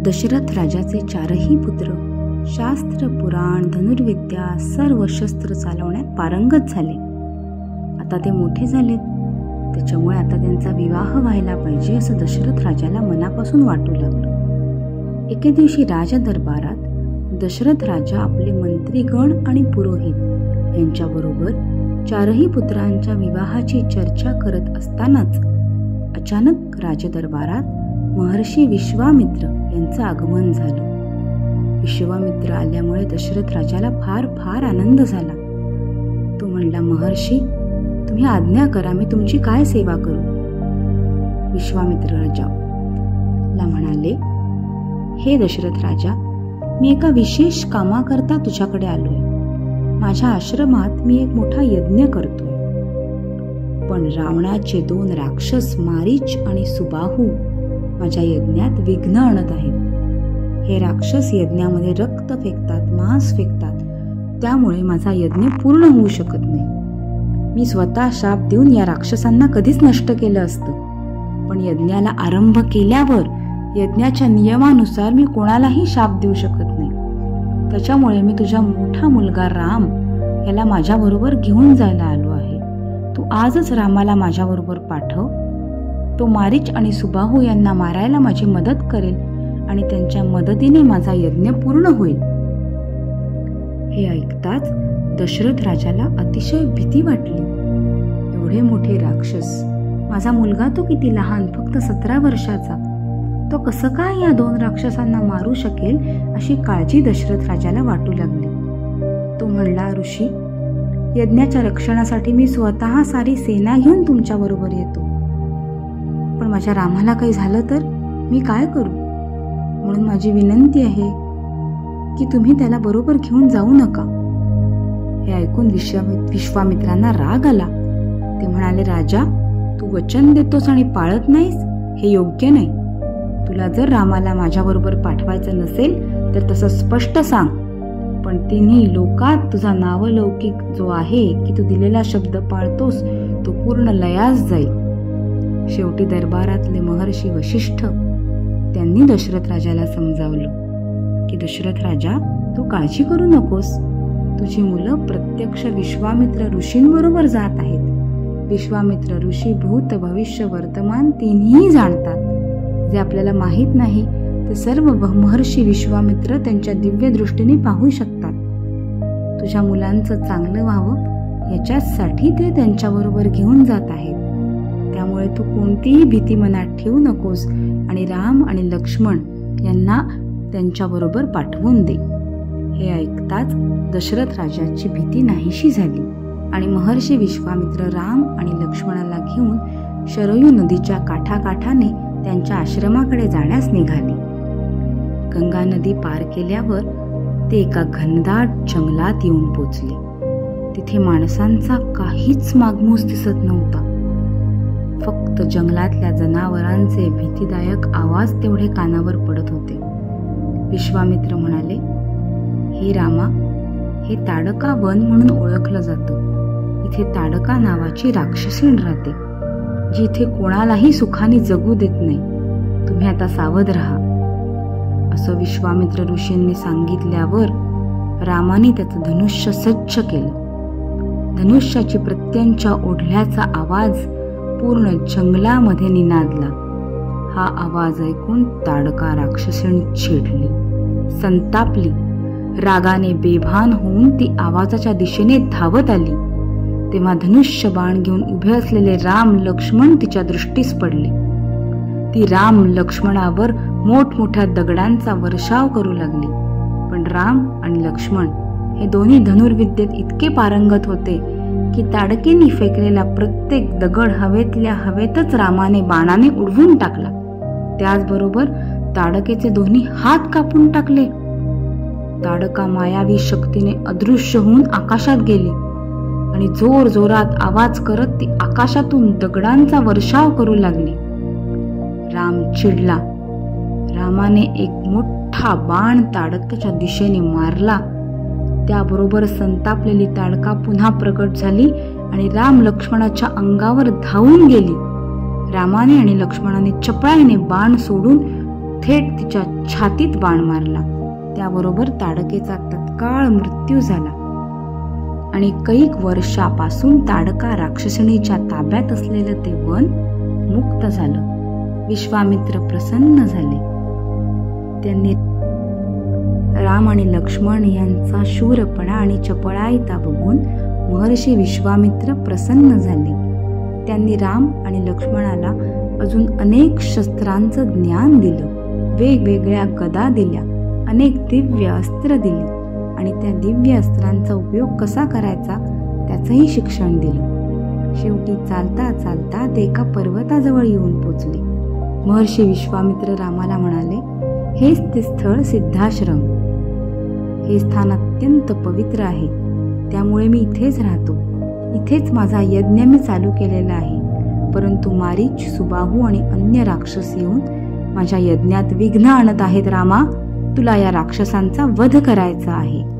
दशरथ राजाचे चारही पुत्र शास्त्र, पुराण, धनुर्विद्या सर्व शस्त्र चालवण्यात पारंगत झाले. आता ते मोठे झालेत, त्याच्यामुळे आता त्यांचा विवाह व्हायला पाहिजे असं दशरथ राजाला मनापासून वाटू लागलं. एके दिवशी राजदरबारात दशरथ राजा आपले मंत्रीगण आणि पुरोहित यांच्याबरोबर चारही पुत्रांच्या विवाहाची चर्चा करत असतानाच अचानक राजदरबारात महर्षी विश्वामित्र यांचं आगमन झालं. विश्वामित्र आल्यामुळे दशरथ राजाला फार फार आनंद झाला. तो म्हणला, महर्षी, तुम्ही आज्ञा करा, मी तुमची काय सेवा करू? विश्वामित्र राजाला म्हणाले, हे दशरथ राजा, मी एका विशेष कामाकरता तुझ्याकडे आलोय. माझ्या आश्रमात मी एक मोठा यज्ञ करतोय, पण रावणाचे 2 राक्षस मारीच आणि सुबाहू माझ्या यज्ञात विघ्न आणत आहेत. हे राक्षस यज्ञामध्ये रक्त फेकतात, मांस फेकतात, त्यामुळे माझा यज्ञ पूर्ण होऊ शकत नाही. मी स्वतः शाप देऊन या राक्षसांना कधीच नष्ट केलं असतं, पण यज्ञाला आरंभ केल्यावर यज्ञाच्या नियमानुसार मी कोणालाही शाप देऊ शकत नाही. त्याच्यामुळे मी तुझा मोठा मुलगा राम याला माझ्याबरोबर घेऊन जायला आलो आहे. तू आजच रामाला माझ्याबरोबर पाठव. तो मारीच आणि सुबाहू यांना मारायला माझी मदत करेल आणि त्यांच्या मदतीने माझा यज्ञ पूर्ण होईल. हे ऐकताच दशरथ राजाला अतिशय भीती वाटली. एवढे मोठे राक्षस, माझा मुलगा तो किती लहान, फक्त 17 वर्षाचा, तो कसं काय या 2 राक्षसांना मारू शकेल अशी काळजी दशरथ राजाला वाटू लागली. तो म्हणला, ऋषी, यज्ञाच्या रक्षणासाठी मी स्वतः सारी सेना घेऊन तुमच्या बरोबर येतो, पण माझ्या रामाला काही झालं तर मी काय करू? म्हणून माझी विनंती आहे की तुम्ही त्याला बरोबर घेऊन जाऊ नका. हे ऐकून विश्वामित्रांना राग आला. ते म्हणाले, राजा, तू वचन देतोस आणि पाळत नाहीस, हे योग्य नाही. तुला जर रामाला माझ्याबरोबर पाठवायचं नसेल तर तसं स्पष्ट सांग, पण तिन्ही लोकात तुझा नावलौकिक जो आहे की तू दिलेला शब्द पाळतोस तो पूर्ण लयास जाईल. शेवटी दरबारातले महर्षी वशिष्ठ त्यांनी दशरथ राजाला समजावलं की दशरथ राजा, तू काळजी करू नकोस. तुझी मुलं प्रत्यक्ष विश्वामित्र ऋषींबरोबर जात आहेत. विश्वामित्र ऋषी भूत, भविष्य, वर्तमान तिन्ही जाणतात. जे आपल्याला माहीत नाही ते सर्व महर्षी विश्वामित्र त्यांच्या दिव्य दृष्टीने पाहू शकतात. तुझ्या मुलांचं चांगलं व्हावं याच्यासाठी ते त्यांच्याबरोबर घेऊन जात आहेत. त्यामुळे तू कोणतीही भीती मनात ठेवू नकोस आणि राम आणि लक्ष्मण यांना त्यांच्याबरोबर पाठवून दे. हे ऐकताच दशरथ राजाची भीती नाहीशी झाली आणि महर्षी विश्वामित्र राम आणि लक्ष्मणाला घेऊन शरयू नदीच्या काठाकाठाने त्यांच्या आश्रमाकडे जाण्यास निघाले. गंगा नदी पार केल्यावर ते एका घनदाट जंगलात येऊन पोचले. तिथे माणसांचा काहीच मागमूस दिसत नव्हता. फक्त जंगलातल्या जनावरांचे भीतीदायक आवाज तेवढे कानावर पडत होते. विश्वामित्र म्हणाले, हे रामा, हे ताडका वन म्हणून ओळखलं जातं. इथे ताडका नावाची राक्षसीण राहते, जी इथे कोणालाही सुखाने जगू देत नाही. तुम्ही आता सावध राहा. असं विश्वामित्र ऋषींनी सांगितल्यावर रामाने त्याचं धनुष्य सज्ज केलं. धनुष्याची प्रत्यंच्या ओढल्याचा आवाज पूर्ण जंगलामध्ये निनादला. हा आवाज ऐकून ताडका राक्षसीण चिडली, संतापली. रागाने बेभान होऊन ती आवाजाच्या दिशेने धावत आली. तेव्हा धनुष्य बाण घेऊन उभे असलेले राम लक्ष्मण तिच्या दृष्टीस पडले. ती राम लक्ष्मणावर मोठमोठ्या दगडांचा वर्षाव करू लागली. पण राम आणि लक्ष्मण हे दोन्ही धनुर्विद्येत इतके पारंगत होते की ताडकेनी फेकलेला प्रत्येक दगड हवेतल्या हवेतच रामाने बाणाने उडवून टाकला. त्याचबरोबर ताडकेचे दोन्ही हात कापून टाकले. ताडका मायावी शक्तीने अदृश्य होऊन आकाशात गेली आणि जोर जोरात आवाज करत ती आकाशातून दगडांचा वर्षाव करू लागली. राम चिडला. रामाने एक मोठा बाण ताडकाच्या दिशेने मारला. त्याबरोबर संतापलेली ताडका पुन्हा प्रकट झाली आणि राम लक्ष्मणाच्या अंगावर धावून गेली. रामाने आणि लक्ष्मणाने चपळाईने बाण सोडून थेट तिच्या छातीत बाण मारला. त्याबरोबर ताडकेचा तत्काळ मृत्यू झाला आणि कैक वर्षापासून ताडका राक्षसणीच्या ताब्यात असलेलं ते वन मुक्त झालं. विश्वामित्र प्रसन्न झाले. त्यांनी राम आणि लक्ष्मण यांचा शूरपणा आणि चपळाईता बघून महर्षी विश्वामित्र प्रसन्न झाले. त्यांनी राम आणि लक्ष्मणाला अजून अनेक शस्त्रांचं ज्ञान दिलं. वेगवेगळ्या गदा दिल्या, अनेक दिव्य अस्त्र दिली आणि त्या दिव्य अस्त्रांचा उपयोग कसा करायचा त्याचंही शिक्षण दिलं. शेवटी चालता चालता ते एका पर्वताजवळ येऊन पोचले. महर्षी विश्वामित्र रामाला म्हणाले, हेच ते स्थळ सिद्धाश्रम. हे स्थान अत्यंत पवित्र आहे, त्यामुळे मी इथेच राहतो. इथेच माझा यज्ञ मी चालू केलेला आहे. परंतु मारीच, सुबाहू आणि अन्य राक्षस येऊन माझ्या यज्ञात विघ्न आणत आहेत. रामा, तुला या राक्षसांचा वध करायचा आहे.